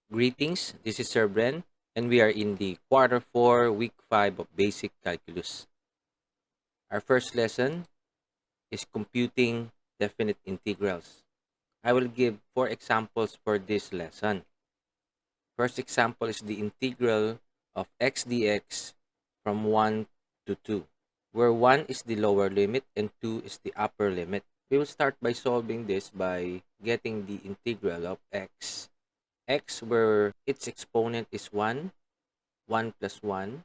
Greetings, this is Sir Bren, and we are in the quarter 4, week 5 of basic calculus. Our first lesson is computing definite integrals. I will give 4 examples for this lesson. First example is the integral of x dx from 1 to 2, where 1 is the lower limit and 2 is the upper limit. We will start by solving this by getting the integral of x where its exponent is 1 plus 1,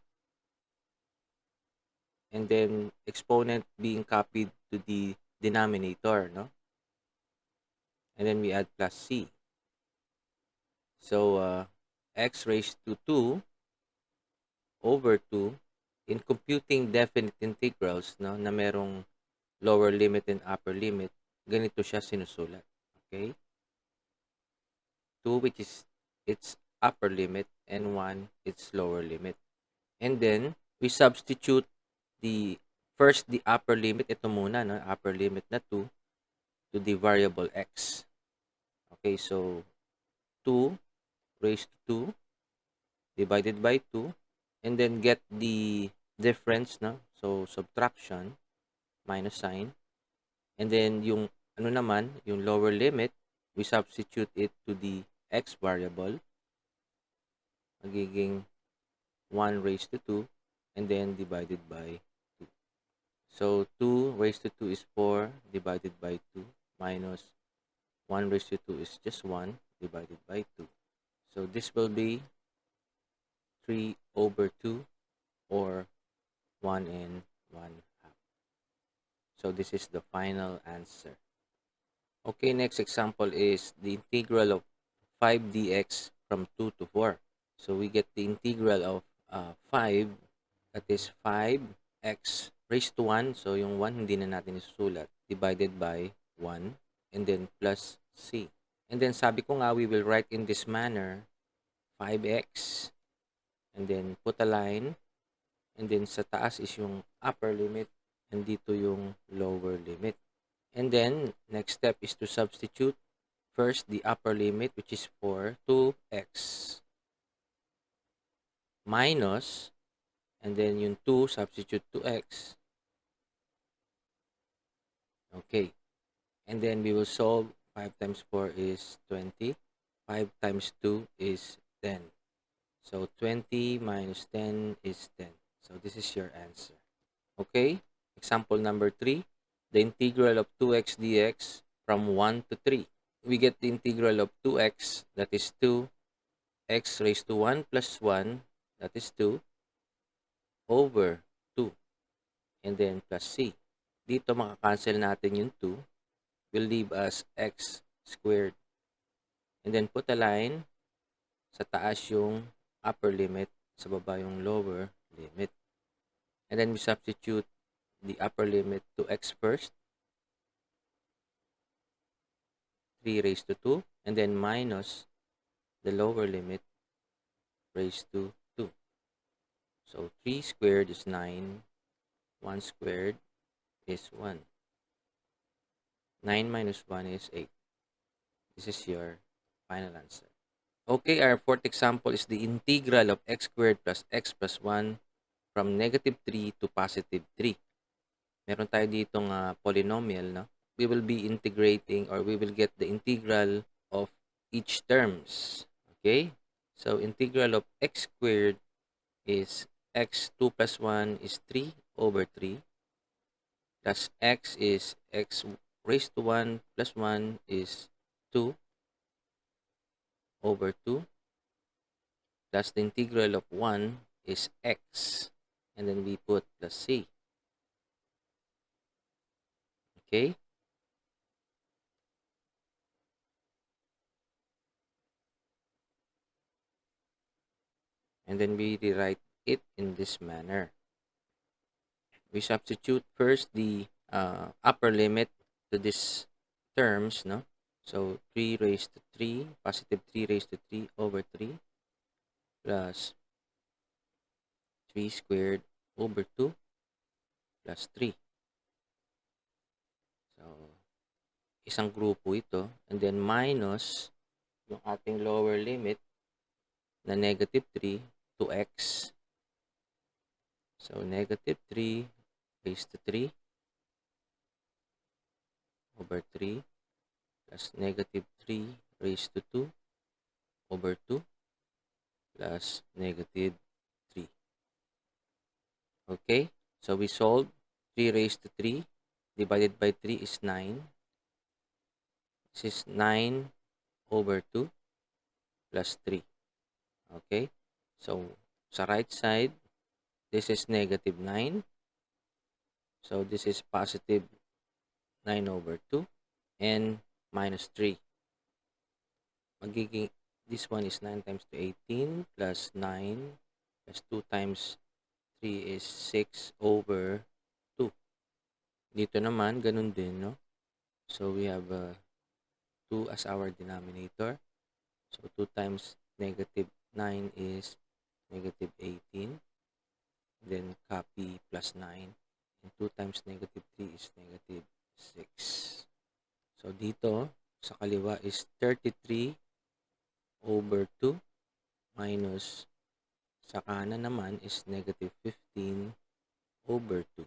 and then exponent being copied to the denominator, no? And then we add plus c. So, x raised to 2 over 2, in computing definite integrals, no, na merong lower limit and upper limit, ganito siya sinusulat. Okay? 2, which is its upper limit, and 1, its lower limit. And then, we substitute the upper limit, ito muna, no, upper limit na 2, to the variable x. Okay, so 2 raised to 2 divided by 2, and then get the difference, no? So subtraction, minus sign, and then yung ano naman, yung lower limit, we substitute it to the x variable, magiging 1 raised to 2, and then divided by 2. So 2 raised to 2 is 4 divided by 2, minus 1 raised to 2 is just 1 divided by 2. So this will be 3 over 2, or 1 and 1 half. So this is the final answer. Okay, next example is the integral of 5 dx from 2 to 4. So we get the integral of 5, that is 5x raised to 1. So yung 1 hindi na natin isusulat, divided by 1, and then plus c. And then sabi ko nga, we will write in this manner, 5x, and then put a line, and then sa taas is yung upper limit, and dito yung lower limit. And then, next step is to substitute first the upper limit, which is 4, 2x, minus, and then yung 2, substitute 2x. Okay. And then we will solve. 5 times 4 is 20. 5 times 2 is 10. So 20 minus 10 is 10. So this is your answer. Okay, example number 3, the integral of 2x dx from 1 to 3. We get the integral of 2x, that is 2, x raised to 1 plus 1, that is 2, over 2, and then plus c. Dito makakancel natin yung 2, will leave us x squared. And then put a line, sa taas yung upper limit, sa baba yung lower limit. And then we substitute the upper limit to x first, 3 raised to 2, and then minus the lower limit raised to 2. So 3 squared is 9, 1 squared is 1. 9 minus 1 is 8. This is your final answer. Okay, our fourth example is the integral of x squared plus x plus 1 from negative 3 to positive 3. Meron tayo ditong polynomial, no? We will be integrating, or we will get the integral of each terms. Okay? So integral of x squared is x2 plus 1 is 3 over 3, plus x is x raised to 1 plus 1 is 2 over 2, plus the integral of 1 is x, and then we put plus c. Okay? And then we rewrite it in this manner. We substitute first the upper limit to these terms, no? So 3 raised to 3, positive 3 raised to 3 over 3, plus 3 squared over 2, plus 3. So, isang grupo ito. And then minus yung ating lower limit, na negative 3 to x. So, negative 3 raised to 3 over 3 plus negative 3 raised to 2 over 2 plus negative 3. Okay, so we solve 3 raised to 3 divided by 3 is 9. This is 9 over 2 plus 3. Okay, so sa right side, this is negative 9. So this is positive 9 over 2 and minus 3. Magiging, this one is 9 times 2, 18 plus 9 plus 2 times 3 is 6 over 2. Dito naman, ganun din, no? So we have 2 as our denominator. So 2 times negative 9 is negative 18. Then copy plus 9. And 2 times negative 3 is negative 6. So dito, sa kaliwa is 33 over 2 minus sa kanan naman is negative 15 over 2.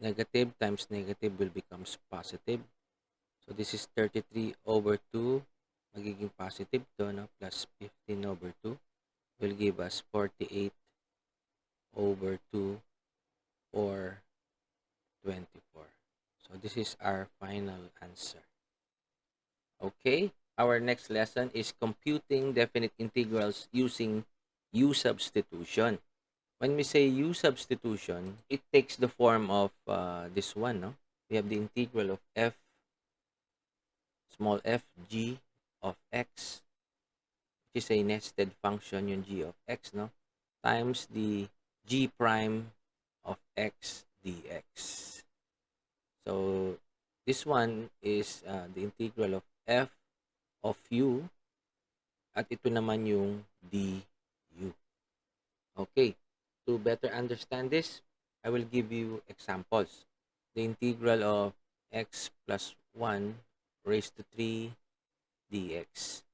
Negative times negative will becomes positive. So this is 33 over 2, magiging positive to, no? Plus 15 over 2 will give us 48 over 2 or 24. So this is our final answer. Okay, our next lesson is computing definite integrals using U substitution. When we say U substitution, it takes the form of this one, no? We have the integral of f, small f, g of x, which is a nested function, yung g of x, no? Times the g prime of x dx. So, this one is the integral of f of u at ito naman yung du. Okay, to better understand this, I will give you examples. The integral of x plus 1 raised to 3 dx.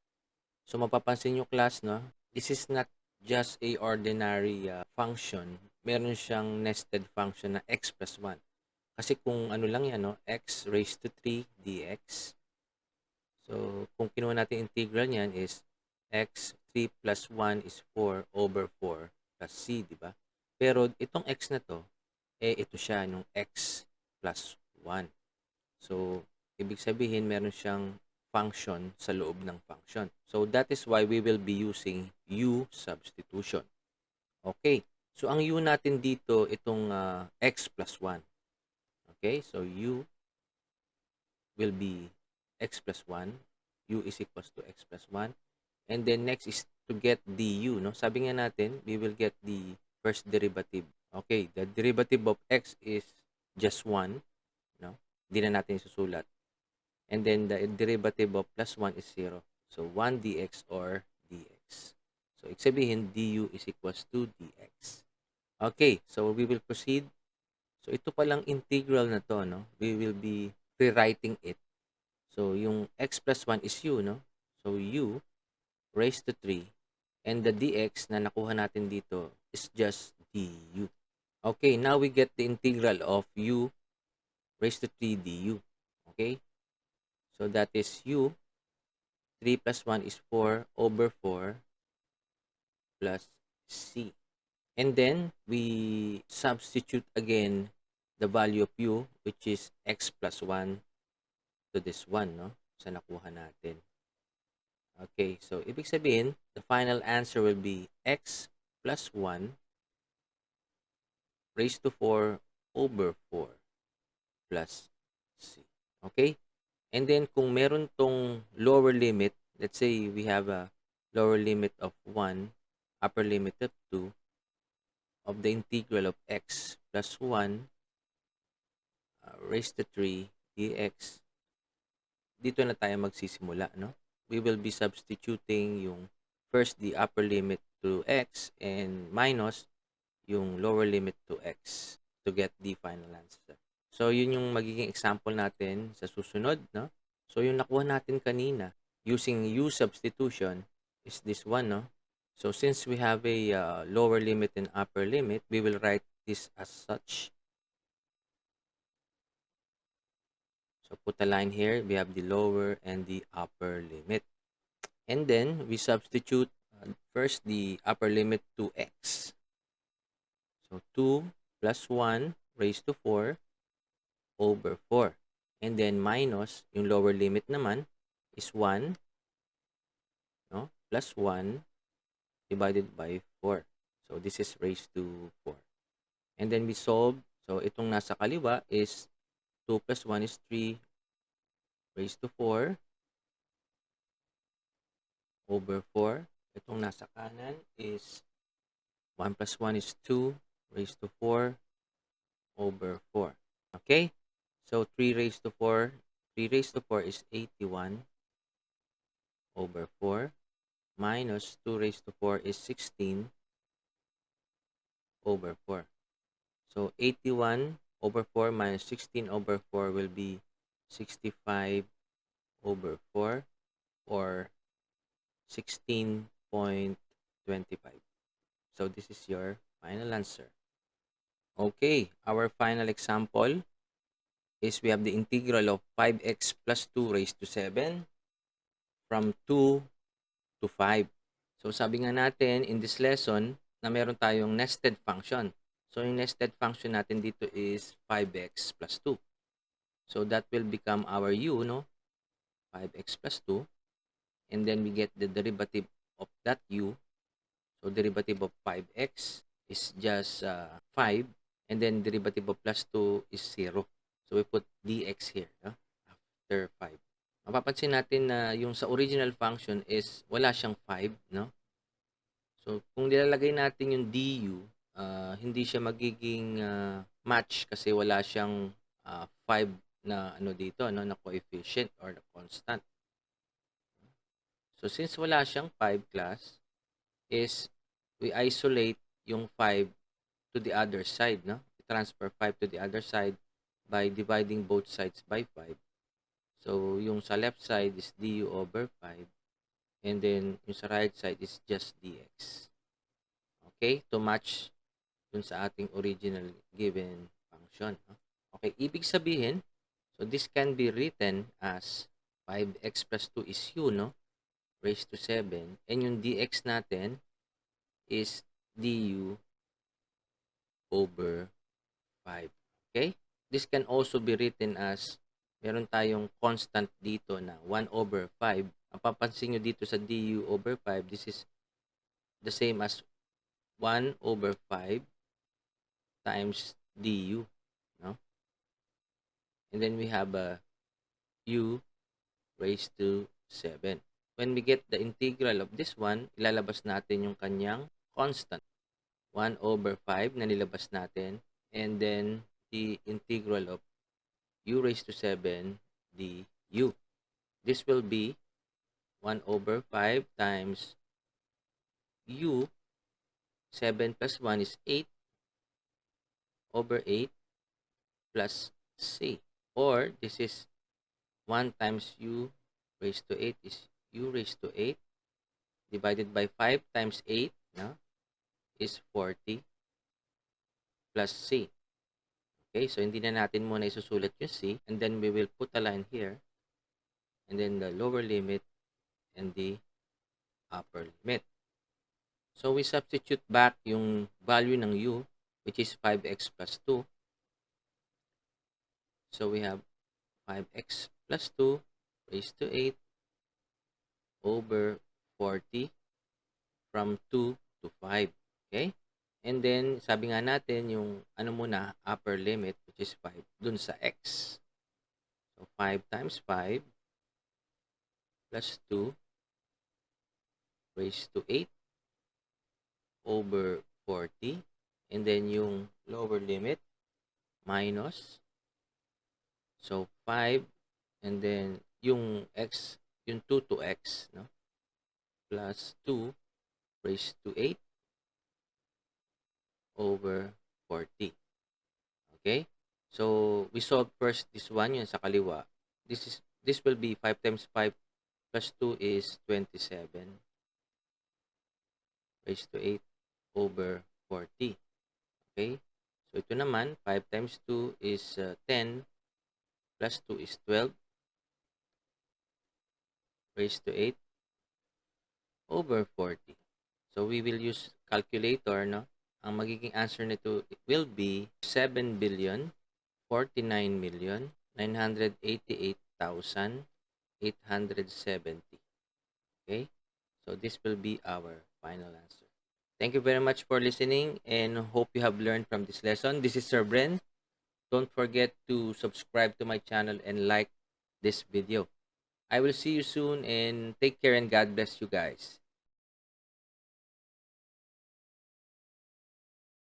So, mapapansin nyo class, no? This is not just a ordinary function. Meron siyang nested function na x plus 1. Kasi kung ano lang yan, no? X raised to 3 dx. So, kung kinuha natin integral niyan is x 3 plus 1 is 4 over 4 plus c, di ba? Pero itong x na to, ito siya, nung x plus 1. So, ibig sabihin, meron siyang function sa loob ng function. So, that is why we will be using U substitution. Okay. So, ang U natin dito, itong x plus 1. Okay. So, U will be x plus 1. U is equals to x plus 1. And then, next is to get du. No? Sabi nga natin, we will get the first derivative. Okay. The derivative of x is just 1. No? Hindi na natin susulat. And then, the derivative of plus 1 is 0. So, 1 dx or dx. So, ibig sabihin, du is equals to dx. Okay, so we will proceed. So, ito palang integral na to, no? We will be rewriting it. So, yung x plus 1 is u, no? So, u raised to 3. And the dx na nakuha natin dito is just du. Okay, now we get the integral of u raised to 3 du. Okay? So, that is u. 3 plus 1 is 4 over 4 plus c. And then, we substitute again the value of u, which is x plus 1 to this one, no? Sa nakuha natin. Okay, so ibig sabihin, the final answer will be x plus 1 raised to 4 over 4 plus c. Okay? And then, kung meron tong lower limit, let's say we have a lower limit of 1, upper limit of 2, of the integral of x plus 1 raised to 3 dx, dito na tayo magsisimula, no? We will be substituting yung first the upper limit to x and minus yung lower limit to x to get the final answer. So, yun yung magiging example natin sa susunod, no? So, yung nakuha natin kanina using U substitution is this one, no? So since we have a lower limit and upper limit, we will write this as such. So put a line here. We have the lower and the upper limit. And then we substitute first the upper limit to x. So 2 plus 1 raised to 4 over 4. And then minus, yung lower limit naman is 1, no? Plus 1 divided by 4. So this is raised to 4. And then we solve. So itong nasa kaliwa is 2 plus 1 is 3 raised to 4 over 4. Itong nasa kanan is 1 plus 1 is 2 raised to 4 over 4. Okay? So 3 raised to 4. 3 raised to 4 is 81 over 4. Minus 2 raised to 4 is 16 over 4. So 81 over 4 minus 16 over 4 will be 65 over 4 or 16.25. So this is your final answer. Okay, our final example is we have the integral of 5x plus 2 raised to 7 from 2 to 5. So sabi nga natin in this lesson na meron tayong nested function. So yung nested function natin dito is 5x plus 2. So that will become our u, no? 5x plus 2. And then we get the derivative of that u. So derivative of 5x is just 5. And then derivative of plus 2 is 0. So we put dx here, no? After 5. Mapapansin natin na yung sa original function is wala siyang 5, no? So, kung nilalagay natin yung du, hindi siya magiging match kasi wala siyang 5 na ano dito, no, na coefficient or na constant. So, since wala siyang 5 class, is we isolate yung 5 to the other side, no? We transfer 5 to the other side by dividing both sides by 5. So, yung sa left side is du over 5. And then, yung sa right side is just dx. Okay? To match dun sa ating original given function. Okay? Ibig sabihin, so this can be written as 5x plus 2 is u, no? Raised to 7. And yung dx natin is du over 5. Okay? This can also be written as meron tayong constant dito na 1 over 5. Ang papansin nyo dito sa du over 5, this is the same as 1 over 5 times du. No? And then we have a u raised to 7. When we get the integral of this one, ilalabas natin yung kanyang constant. 1 over 5 na nilabas natin. And then the integral of u raised to 7 du. This will be 1 over 5 times u. 7 plus 1 is 8 over 8 plus c. Or this is 1 times u raised to 8 is u raised to 8 divided by 5 times 8, no, is 40 plus c. Okay, so hindi na natin muna isusulat yung c, and then we will put a line here and then the lower limit and the upper limit. So we substitute back yung value ng u, which is 5x plus 2. So we have 5x plus 2 raised to 8 over 40 from 2 to 5. Okay? And then, sabi nga natin yung ano muna, upper limit, which is 5, dun sa x. So, 5 times 5 plus 2 raised to 8 over 40. And then, yung lower limit, minus. So, 5, and then, yung x, yung 2 to x, no? Plus 2 raised to 8 over 40. Okay? So, we solve first this one, yun sa kaliwa. This will be 5 times 5 plus 2 is 27 raised to 8 over 40. Okay? So ito naman, 5 times 2 is 10 plus 2 is 12 raised to 8 over 40. So we will use calculator, no? Ang magiging answer nito will be 7,49,988,870. Okay? So this will be our final answer. Thank you very much for listening and hope you have learned from this lesson. This is Sir Bren. Don't forget to subscribe to my channel and like this video. I will see you soon and take care and God bless you guys.